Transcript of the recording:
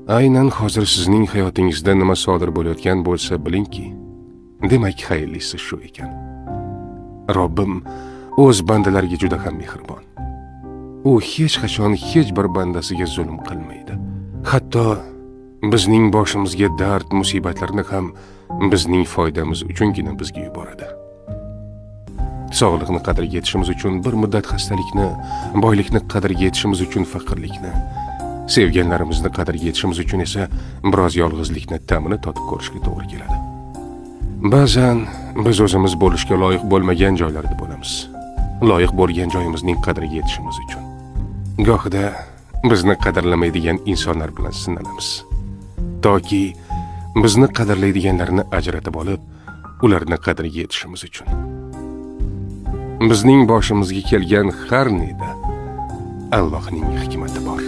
Aynan hozir sizning hayotingizda nima sodir bo'layotgan bo'lsa bilingki, demak xayrlisi shu ekan. Robbim o'z bandalariga juda ham mehribon. U hech qachon hech bir bandasiga zulm qilmaydi. Hatto bizning boshimizga dard, musibatlarni ham bizning foydamiz uchungina bizga yuboradi. Sog'liqni qadriga yetishimiz uchun bir muddat xastalikni, boylikni qadriga yetishimiz uchun faqirlikni, sevganlarimizni qadriga yetishimiz uchun esa biroz yolg'izlikni ta'mini totib ko'rishga to'g'ri keladi. Ba'zan biz o'zimiz bo'lishga loyiq bo'lmagan joylarda bo'lamiz. Loyiq bo'lgan joyimizning qadriga yetishimiz uchun. Gohida bizni qadrlamaydigan insonlar bilan sinalamiz. Toki bizni qadrlaydiganlarni ajratib olib, ularni qadriga yetishimiz uchun. Bizning boshimizga kelgan har neda Allohning hikmati bor.